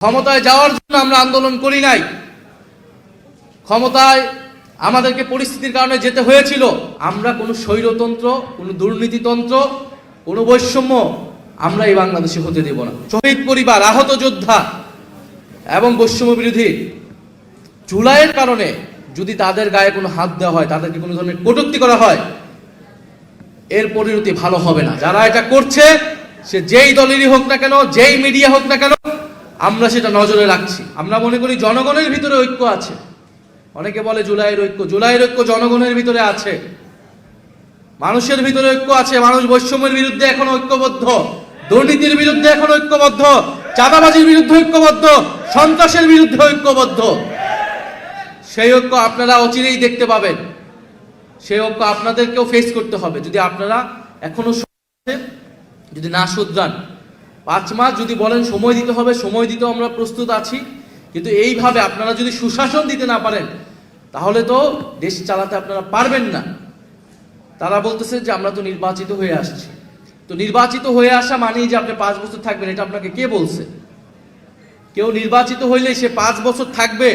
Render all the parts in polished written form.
ক্ষমতায় যাওয়ার জন্য আমরা আন্দোলন করি নাই। ক্ষমতায় আমাদেরকে পরিস্থিতির কারণে যেতে হয়েছিল। আমরা কোনো স্বৈরতন্ত্র, কোনো দুর্নীতিতন্ত্র, কোনো বৈষম্য আমরা এই বাংলাদেশে হতে দেব না। শহীদ পরিবার, আহত যোদ্ধা এবং বৈষম্য বিরোধী জুলাইয়ের কারণে যদি তাদের গায়ে কোনো হাত দেওয়া হয়, তাদেরকে কোনো ধরনের কটূক্তি করা হয়, এর পরিণতি ভালো হবে না। যারা এটা করছে সে যেই দলেরই হোক না কেন, যেই মিডিয়া হোক না কেন, আমরা সেটা নজরে রাখছি। আমরা মনে করি জনগণের ভিতরে ঐক্য আছে। অনেকে বলে জুলাইয়ের ঐক্য জনগণের ভিতরে আছে, মানুষের ভিতরে ঐক্য আছে। মানুষ বৈষম্যের বিরুদ্ধে এখন ঐক্যবদ্ধ, দুর্নীতির বিরুদ্ধে এখন ঐক্যবদ্ধ, চাঁদাবাজির বিরুদ্ধে ঐক্যবদ্ধ, সন্ত্রাসের বিরুদ্ধে ঐক্যবদ্ধ। সেই ঐক্য আপনারা অচিরেই দেখতে পাবেন। সেই ঐক্য আপনাদেরকেও ফেস করতে হবে। যদি আপনারা এখনো যদি না শুধরান, 5 মাস যদি বলেন সময় দিতে হবে, সময় দিতে আমরা প্রস্তুত আছি। কিন্তু এইভাবে আপনারা যদি সুশাসন দিতে না পারেন, তাহলে তো দেশ চালাতে আপনারা পারবেন না। তারা বলতেছে যে আমরা তো নির্বাচিত হয়ে আসছি। তো নির্বাচিত হয়ে আসা মানেই যে আপনি 5 বছর থাকবেন, এটা আপনাকে কে বলছে? কেউ নির্বাচিত হইলে সে 5 বছর থাকবে,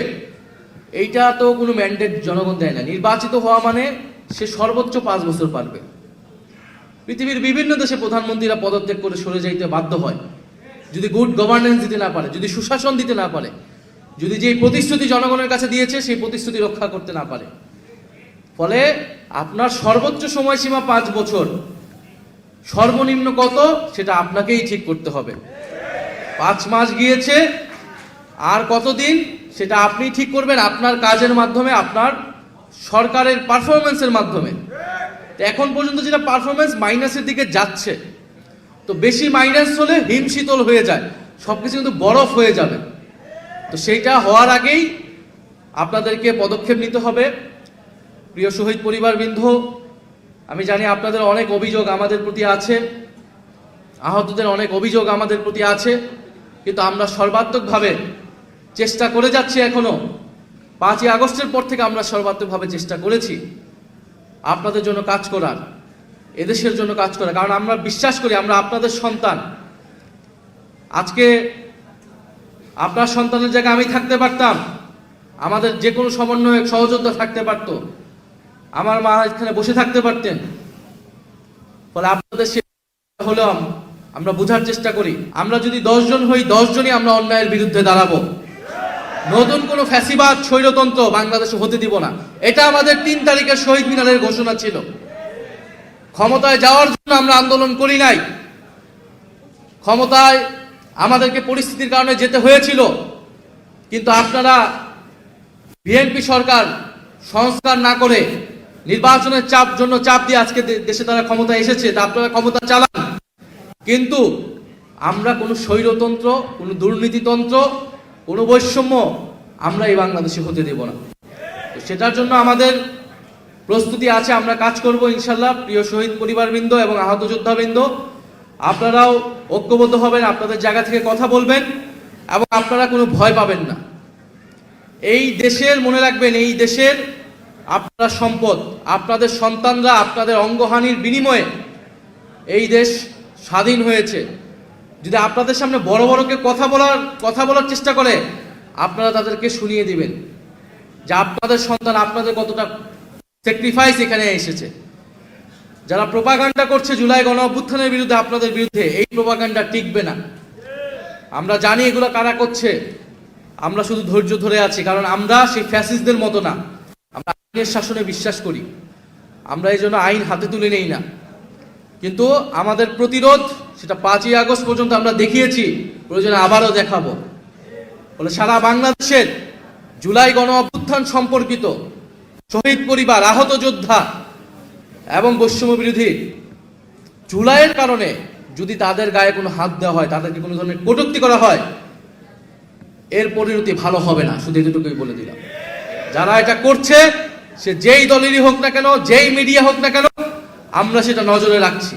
এইটা তো কোনো ম্যান্ডেট জনগণ দেয় না। নির্বাচিত হওয়া মানে সে সর্বোচ্চ 5 বছর পারবে। পৃথিবীর বিভিন্ন দেশে প্রধানমন্ত্রীরা পদত্যাগ করে সরে যাইতে বাধ্য হয় যদি গুড গভর্নেন্স দিতে না পারে, যদি সুশাসন দিতে না পারে, যদি যেই প্রতিশ্রুতি জনগণের কাছে দিয়েছে সেই প্রতিশ্রুতি রক্ষা করতে না পারে। ফলে আপনার সর্বোচ্চ সময়সীমা 5 বছর, সর্বনিম্ন কত সেটা আপনাকেই ঠিক করতে হবে। 5 মাস গিয়েছে, আর কতদিন সেটা আপনি ঠিক করবেন আপনার কাজের মাধ্যমে, আপনার সরকারের পারফরমেন্সের মাধ্যমে। এখন পর্যন্ত যেটা পারফরমেন্স মাইনাসের দিকে যাচ্ছে, তো বেশি মাইনাস হলে হিমশীতল হয়ে যায়, সবকিছু কিন্তু বরফ হয়ে যাবে। তো সেইটা হওয়ার আগেই আপনাদেরকে পদক্ষেপ নিতে হবে। প্রিয় শহীদ পরিবারবৃন্দ, আমি জানি আপনাদের অনেক অভিযোগ আমাদের প্রতি আছে, আহতদের অনেক অভিযোগ আমাদের প্রতি আছে, কিন্তু আমরা সর্বাত্মকভাবে চেষ্টা করে যাচ্ছি। এখনো 5ই আগস্টের পর থেকে আমরা সর্বাত্মকভাবে চেষ্টা করেছি আপনাদের জন্য কাজ করার, এদেশের জন্য কাজ করার। কারণ আমরা বিশ্বাস করি আমরা আপনাদের সন্তান। আজকে আপনার সন্তানের জায়গায় আমি থাকতে পারতাম, আমাদের যে কোনো সমন্বয়ক সহযোদ্ধা থাকতে পারত, আমার মা এখানে বসে থাকতে পারতেন। ফলে আপনাদের হলেও আমরা বোঝার চেষ্টা করি। আমরা যদি 10 জন হই, 10 জনই আমরা অন্যায়ের বিরুদ্ধে দাঁড়াবো। নতুন কোনো ফ্যাসিবাদ, স্বৈরতন্ত্র বাংলাদেশে হতে দিব না। এটা আমাদের 3 তারিখের শহীদ মিনারের ঘোষণা ছিল। ক্ষমতায় যাওয়ার জন্য আমরা আন্দোলন করি নাই। ক্ষমতায় আমাদেরকে পরিস্থিতির কারণে যেতে হয়েছিল। কিন্তু আপনারা বিএনপি সরকার সংস্কার না করে নির্বাচনের চাপ দিয়ে আজকে দেশে তারা ক্ষমতায় এসেছে, তা আপনারা ক্ষমতা চালান। কিন্তু আমরা কোনো স্বৈরতন্ত্র, কোনো দুর্নীতিতন্ত্র, কোনো বৈষম্য আমরা এই বাংলাদেশে হতে দেব না। সেটার জন্য আমাদের প্রস্তুতি আছে, আমরা কাজ করব ইনশাল্লাহ। প্রিয় শহীদ পরিবারবৃন্দ এবং আহত যোদ্ধাবৃন্দ, আপনারাও ঐক্যবদ্ধ হবেন, আপনাদের জায়গা থেকে কথা বলবেন এবং আপনারা কোনো ভয় পাবেন না। এই দেশের, মনে রাখবেন, এই দেশের আপনার সম্পদ, আপনাদের সন্তানরা আপনাদের অঙ্গহানির বিনিময়ে এই দেশ স্বাধীন হয়েছে। যদি আপনাদের সামনে বড় বড়কে কথা বলার চেষ্টা করে, আপনারা তাদেরকে শুনিয়ে দিবেন যে আপনাদের সন্তান আপনাদের কতটা স্যাক্রিফাইস এখানে এসেছে। যারা প্রোপাগান্ডা করছে জুলাই গণ অভ্যুত্থানের বিরুদ্ধে, আপনাদের বিরুদ্ধে, এই প্রোপাগান্ডা টিকবে না। আমরা জানি এগুলো কারা করছে। আমরা শুধু ধৈর্য ধরে আছি, কারণ আমরা সেই ফ্যাসিস্টদের মতো না। আমরা আইনের শাসনে বিশ্বাস করি, আমরা এই জন্য আইন হাতে তুলে নেই না। কিন্তু আমাদের প্রতিরোধ সেটা 5ই আগস্ট পর্যন্ত আমরা দেখিয়েছি, প্রয়োজনে আবারও দেখাবো। বলে সারা বাংলাদেশের জুলাই গণ অভ্যুত্থান সম্পর্কিত শহীদ পরিবার, আহত যোদ্ধা এবং বৈষম্য বিরোধী জুলাইয়ের কারণে যদি তাদের গায়ে কোনো হাত দেওয়া হয়, তাদেরকে কোনো ধরনের কটূক্তি করা হয়, এর পরিণতি ভালো হবে না। শুধু এটুকুই বলে দিলাম। যারা এটা করছে সে যেই দলেরই হোক না কেন, যেই মিডিয়া হোক না কেন, আমরা সেটা নজরে রাখছি।